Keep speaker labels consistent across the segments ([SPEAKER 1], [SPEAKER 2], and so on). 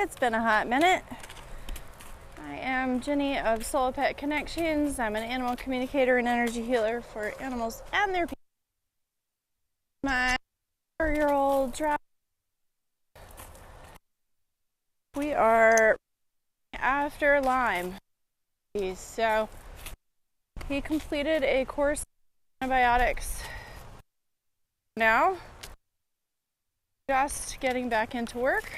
[SPEAKER 1] It's been a hot minute. I am Jenny of Soul Pet Connections. I'm an animal communicator and energy healer for animals and their people. My 4-year-old draft. We are after Lyme. So he completed a course of antibiotics. Now, just getting back into work.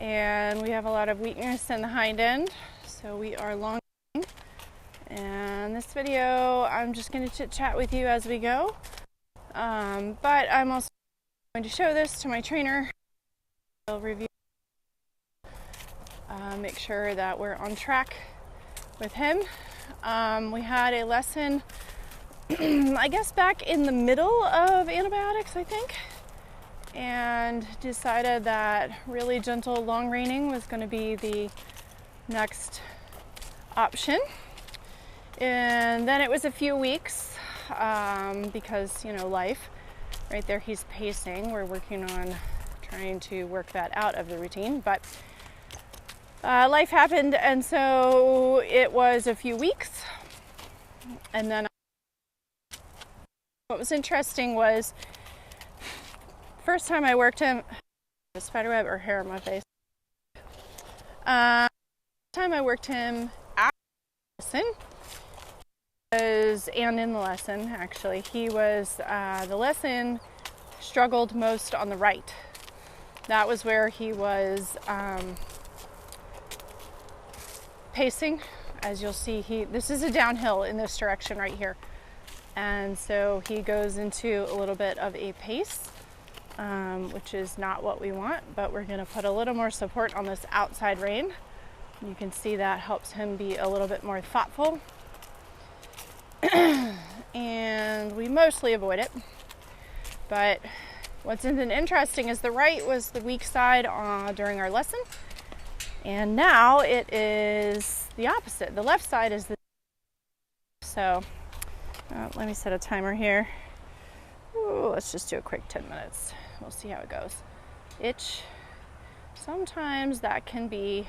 [SPEAKER 1] And we have a lot of weakness in the hind end, so we are long. And this video, I'm just going to chit chat with you as we go. But I'm also going to show this to my trainer. I'll review, make sure that we're on track with him. We had a lesson, I guess back in the middle of antibiotics, I think. And decided that really gentle long reining was going to be the next option. And then it was a few weeks because, life. Right there he's pacing. We're working on trying to work that out of the routine. But life happened, and so it was a few weeks. And then what was interesting was first time I worked him, a spiderweb or hair on my face. Time I worked him after the lesson and in the lesson actually, he was the lesson struggled most on the right. That was where he was pacing. As you'll see, this is a downhill in this direction right here, and so he goes into a little bit of a pace. Which is not what we want, but we're going to put a little more support on this outside rein. You can see that helps him be a little bit more thoughtful. And we mostly avoid it. But what's interesting is the right was the weak side during our lesson. And now it is the opposite. The left side is the... So let me set a timer here. Ooh, let's just do a quick 10 minutes. We'll see how it goes. Itch. Sometimes that can be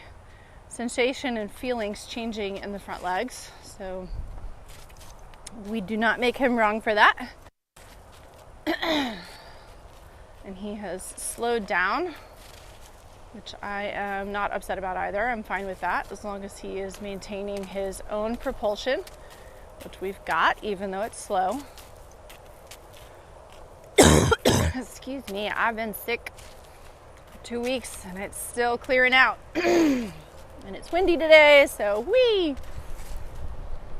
[SPEAKER 1] sensation and feelings changing in the front legs. So we do not make him wrong for that. And he has slowed down, which I am not upset about either. I'm fine with that as long as he is maintaining his own propulsion, which we've got, even though it's slow. Excuse me, I've been sick for 2 weeks and it's still clearing out. And it's windy today, so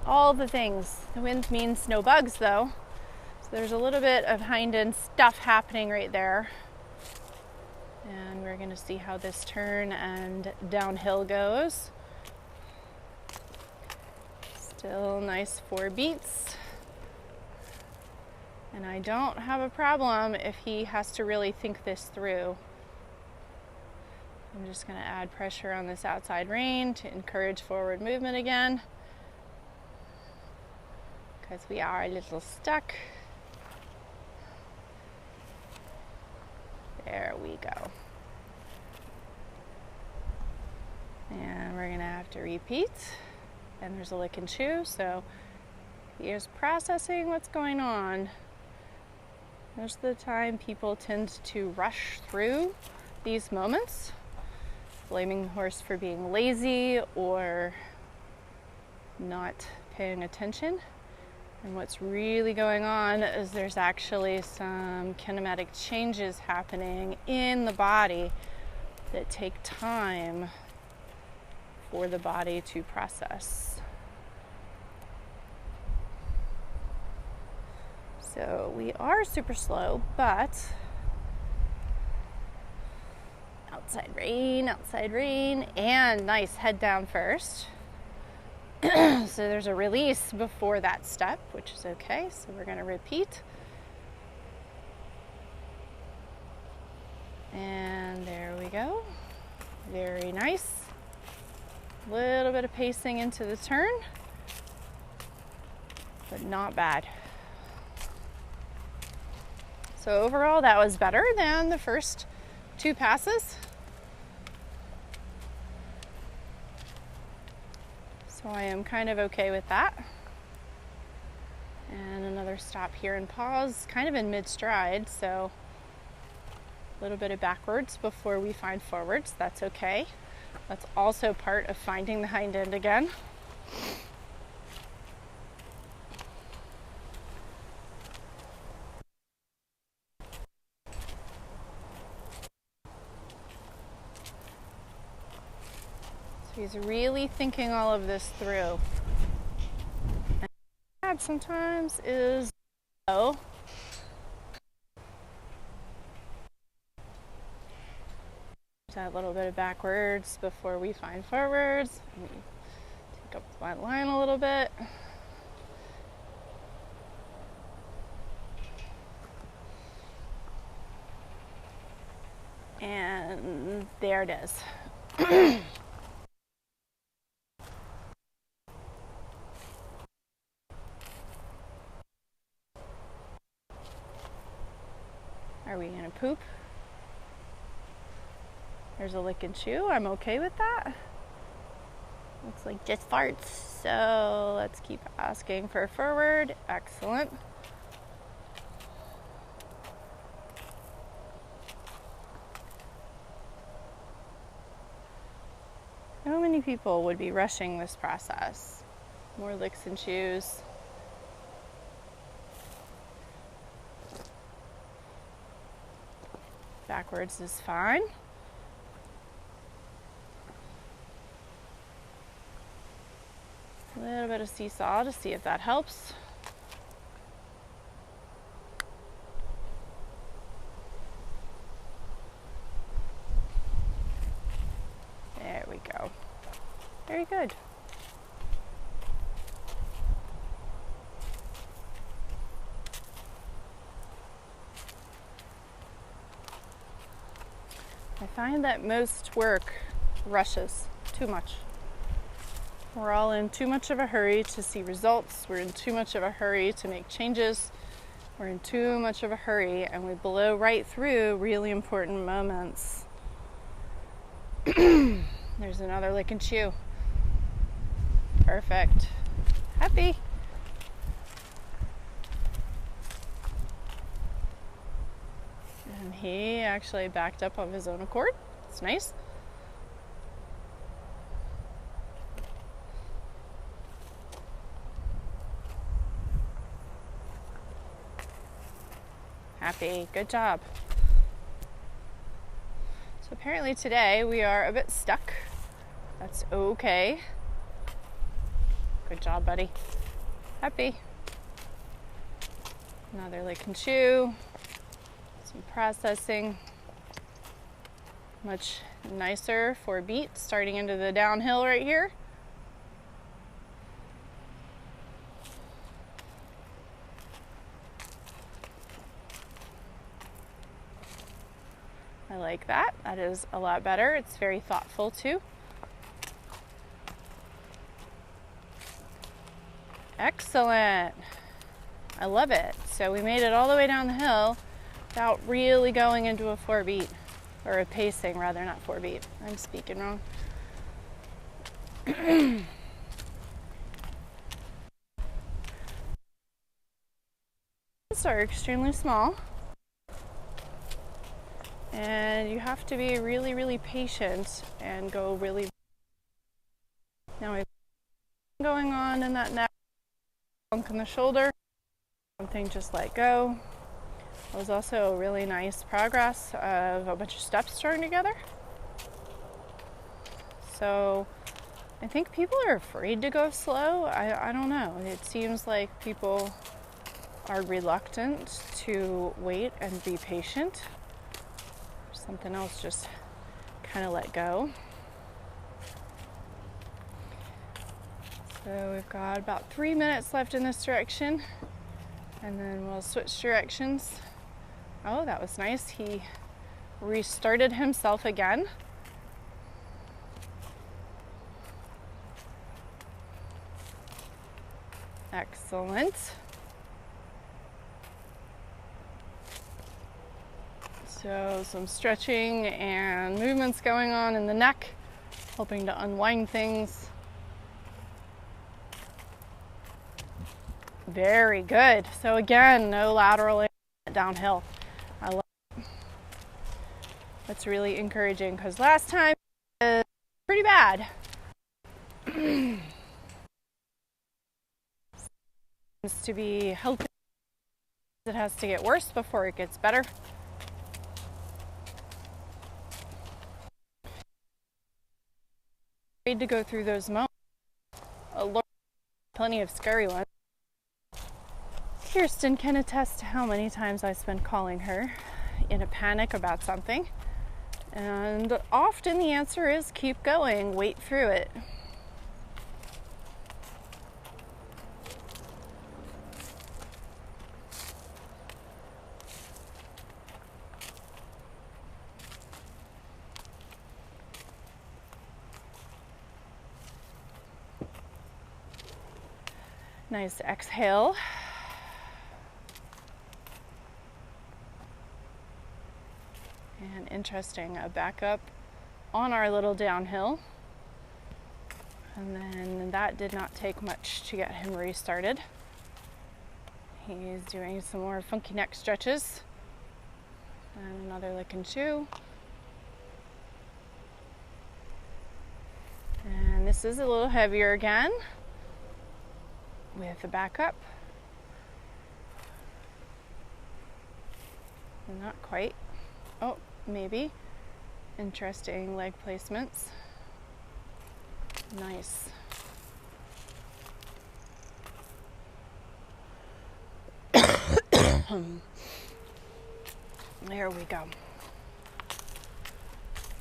[SPEAKER 1] all the things. The wind means no bugs though. So there's a little bit of hind end stuff happening right there. And we're going to see how this turn and downhill goes. Still nice 4 beats. And I don't have a problem if he has to really think this through. I'm just going to add pressure on this outside rein to encourage forward movement again, because we are a little stuck. There we go. And we're going to have to repeat. And there's a lick and chew, so he is processing what's going on. Most of the time, people tend to rush through these moments, blaming the horse for being lazy or not paying attention. And what's really going on is there's actually some kinematic changes happening in the body that take time for the body to process. So we are super slow, but outside rein, and nice head down first. So there's a release before that step, which is okay. So we're going to repeat. And there we go. Very nice. Little bit of pacing into the turn, but not bad. So overall, that was better than the first 2 passes. So I am kind of okay with that. And another stop here and pause, kind of in mid-stride, so a little bit of backwards before we find forwards. That's okay. That's also part of finding the hind end again. So he's really thinking all of this through. And sometimes is low. That little bit of backwards before we find forwards. Take up that line a little bit. And there it is. Are we gonna poop? There's a lick and chew. I'm okay with that. Looks like just farts. So let's keep asking for forward. Excellent. How many people would be rushing this process? More licks and chews. Backwards is fine. A little bit of seesaw to see if that helps. There we go. Very good. I find that most work rushes too much. We're all in too much of a hurry to see results. We're in too much of a hurry to make changes. We're in too much of a hurry and we blow right through really important moments. There's another lick and chew. Perfect. Happy. And he actually backed up of his own accord. It's nice. Happy. Good job. So apparently today we are a bit stuck. That's okay. Good job, buddy. Happy. Another lick and chew. Some processing. Much nicer for beat starting into the downhill right here. I like that. That is a lot better. It's very thoughtful too. Excellent. I love it. So we made it all the way down the hill without really going into a 4-beat, or a pacing rather, not 4-beat. I'm speaking wrong. These are extremely small. And you have to be really, really patient and go really. Now we've going on in that neck, bump in the shoulder, something just let go. It was also really nice progress of a bunch of steps joined together. So I think people are afraid to go slow. I don't know. It seems like people are reluctant to wait and be patient. Something else just kind of let go. So we've got about 3 minutes left in this direction, and then we'll switch directions. Oh, that was nice. He restarted himself again. Excellent. So some stretching and movements going on in the neck, helping to unwind things. Very good. So again, no lateral downhill. I love it. That's really encouraging because last time it was pretty bad. Seems to be healthy. It has to get worse before it gets better. Afraid to go through those moments. Plenty of scary ones. Kirsten can attest to how many times I spend calling her in a panic about something. And often the answer is keep going, wait through it. Nice exhale. And interesting, a back up on our little downhill. And then that did not take much to get him restarted. He's doing some more funky neck stretches. And another lick and chew. And this is a little heavier again with the back up. Not quite. Oh, maybe. Interesting leg placements. Nice. There we go.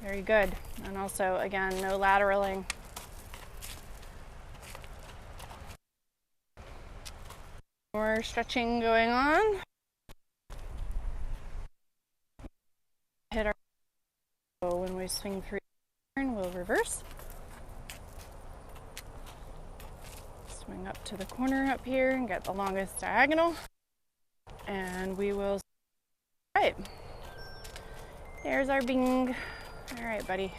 [SPEAKER 1] Very good. And also, again, no lateraling. More stretching going on. Hit our when we swing through and we'll reverse. Swing up to the corner up here and get the longest diagonal. And we will. All right. There's our bing. All right, buddy.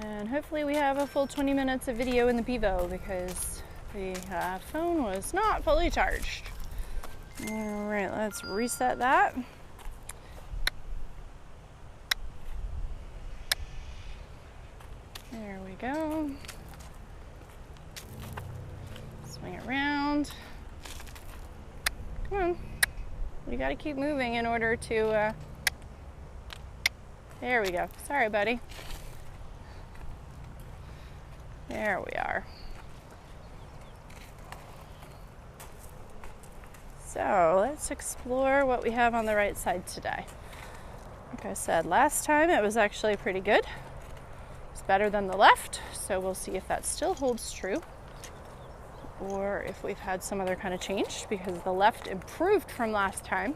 [SPEAKER 1] And hopefully we have a full 20 minutes of video in the Pivo because the phone was not fully charged. All right, let's reset that. There we go. Swing it around. Come on. We got to keep moving in order to... There we go. Sorry, buddy. There we are. So let's explore what we have on the right side today. Like I said last time, it was actually pretty good. It's better than the left, so we'll see if that still holds true or if we've had some other kind of change because the left improved from last time.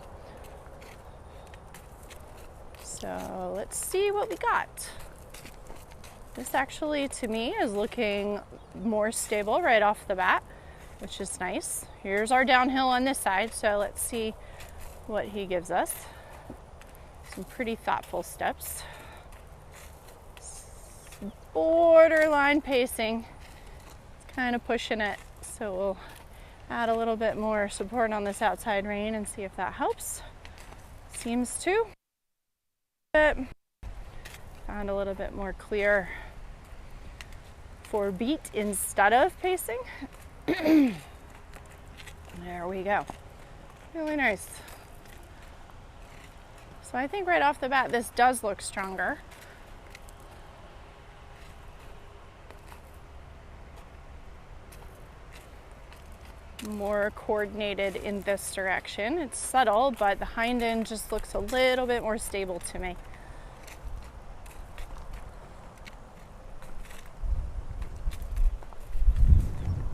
[SPEAKER 1] So let's see what we got. This actually, to me, is looking more stable right off the bat, which is nice. Here's our downhill on this side, so let's see what he gives us. Some pretty thoughtful steps. Borderline pacing. It's kind of pushing it, so we'll add a little bit more support on this outside rein and see if that helps. Seems to. Found a little bit more clear for beat instead of pacing. There we go. Really nice. So I think right off the bat this does look stronger. More coordinated in this direction. It's subtle, but the hind end just looks a little bit more stable to me.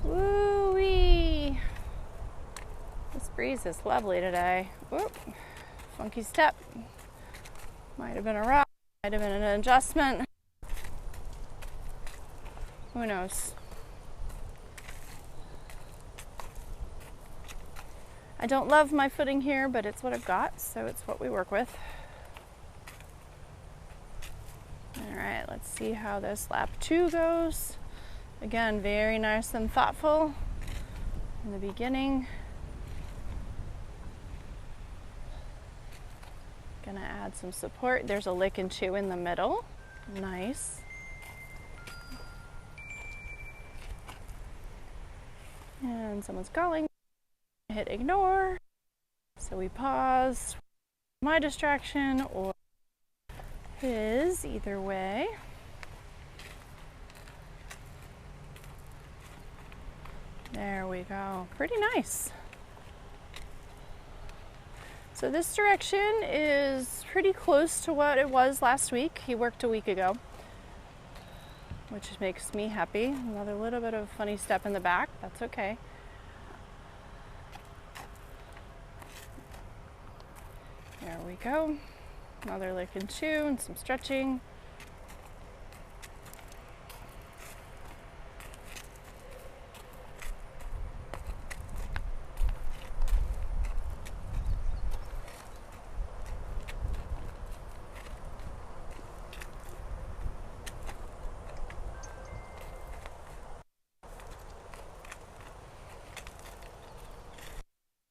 [SPEAKER 1] Woo-wee! This breeze is lovely today. Whoop. Funky step. Might have been a rock, might have been an adjustment. Who knows? I don't love my footing here, but it's what I've got, so it's what we work with. All right, let's see how this lap 2 goes. Again, very nice and thoughtful in the beginning. Gonna add some support. There's a lick and chew in the middle. Nice. And someone's calling. Hit ignore. So we pause. My distraction or his, either way. There we go. Pretty nice. So this direction is pretty close to what it was last week. He worked a week ago, which makes me happy. Another little bit of a funny step in the back. That's okay. There we go. Another lick and chew and some stretching.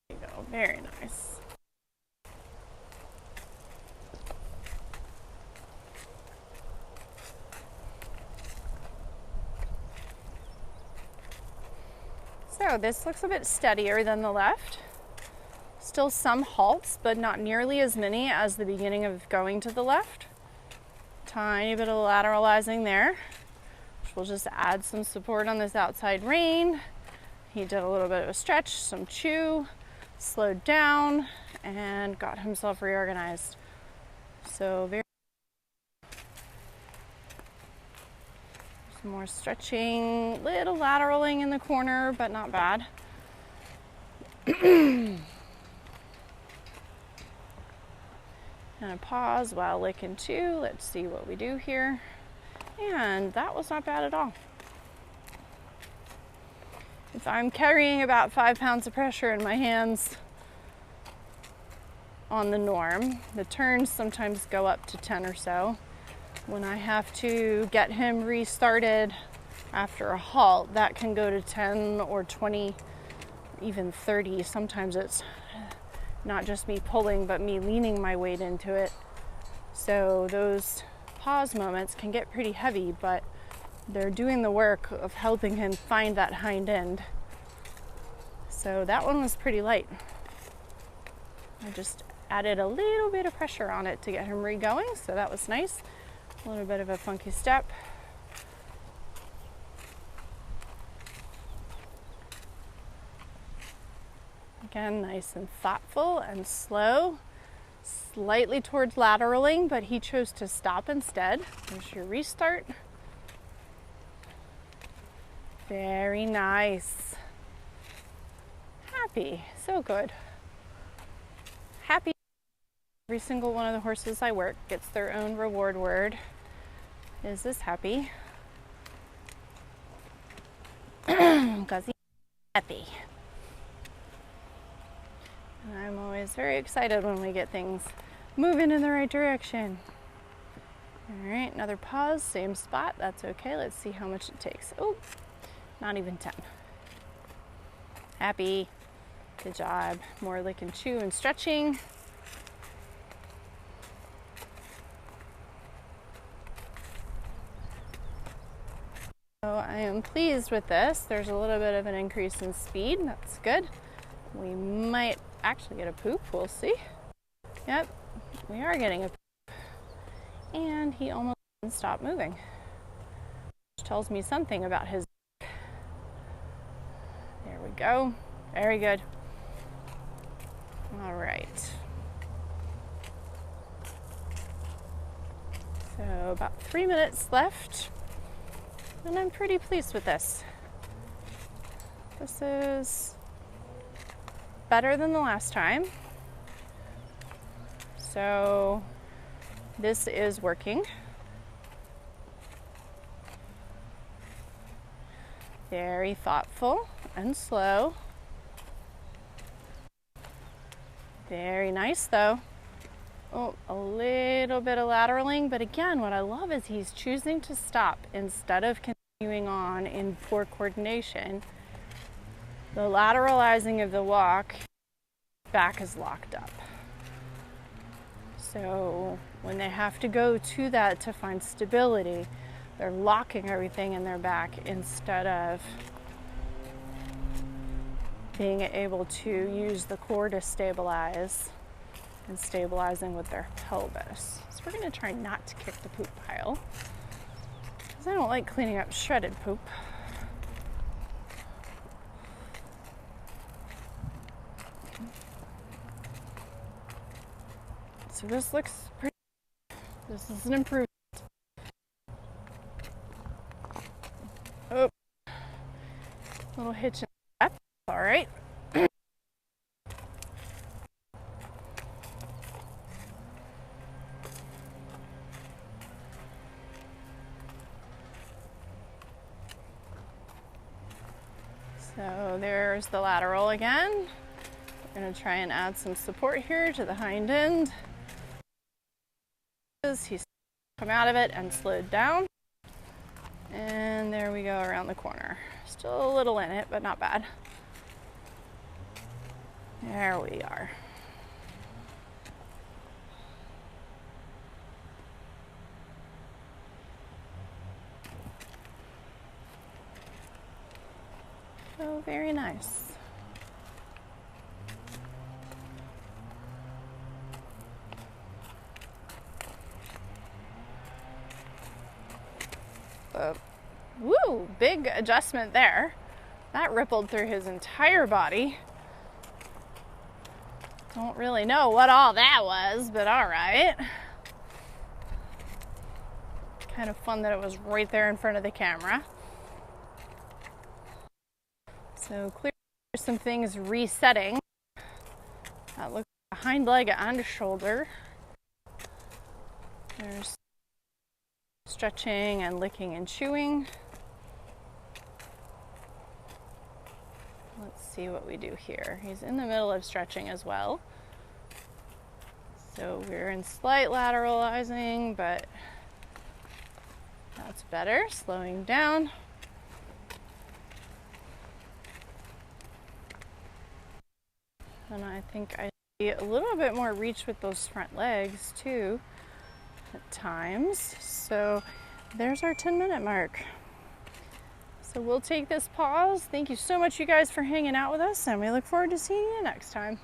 [SPEAKER 1] There you go. Very nice. So this looks a bit steadier than the left. Still some halts, but not nearly as many as the beginning of going to the left. Tiny bit of lateralizing there, which will just add some support on this outside rein. He did a little bit of a stretch, some chew, slowed down, and got himself reorganized. So very more stretching, little lateraling in the corner, but not bad. And a pause while lick and chew. Let's see what we do here. And that was not bad at all. If I'm carrying about 5 pounds of pressure in my hands on the norm, the turns sometimes go up to 10 or so. When I have to get him restarted after a halt, that can go to 10 or 20, even 30. Sometimes it's not just me pulling, but me leaning my weight into it. So those pause moments can get pretty heavy, but they're doing the work of helping him find that hind end. So that one was pretty light. I just added a little bit of pressure on it to get him re-going, so that was nice. A little bit of a funky step. Again, nice and thoughtful and slow. Slightly towards lateraling, but he chose to stop instead. There's your restart. Very nice. Happy, so good. Happy. Every single one of the horses I work gets their own reward word. Is this happy? Because he's happy. And I'm always very excited when we get things moving in the right direction. All right, another pause, same spot. That's okay. Let's see how much it takes. Oh, not even 10. Happy. Good job. More lick and chew and stretching. So I am pleased with this. There's a little bit of an increase in speed. That's good. We might actually get a poop. We'll see. Yep, we are getting a poop. And he almost didn't stop moving, which tells me something about his. There we go. Very good. All right. So about 3 minutes left. And I'm pretty pleased with this. This is better than the last time. So this is working. Very thoughtful and slow. Very nice though. Oh, a little bit of lateraling, but again, what I love is he's choosing to stop instead of continuing on in poor coordination. The lateralizing of the walk, back is locked up. So when they have to go to that to find stability, they're locking everything in their back instead of being able to use the core to stabilize and stabilizing with their pelvis. So we're going to try not to kick the poop pile because I don't like cleaning up shredded poop. So this looks pretty, this is an improvement. Oh, little hitch in the step, all right. So there's the lateral again. We're going to try and add some support here to the hind end. He's come out of it and slowed down. And there we go around the corner. Still a little in it, but not bad. There we are. So very nice. Woo, big adjustment there. That rippled through his entire body. Don't really know what all that was, but all right. Kind of fun that it was right there in front of the camera. So clearly there's some things resetting. That looks like a hind leg and a shoulder. There's stretching and licking and chewing. Let's see what we do here. He's in the middle of stretching as well. So we're in slight lateralizing, but that's better. Slowing down. And I think I see a little bit more reach with those front legs too at times. So there's our 10-minute mark. So we'll take this pause. Thank you so much, you guys, for hanging out with us, and we look forward to seeing you next time.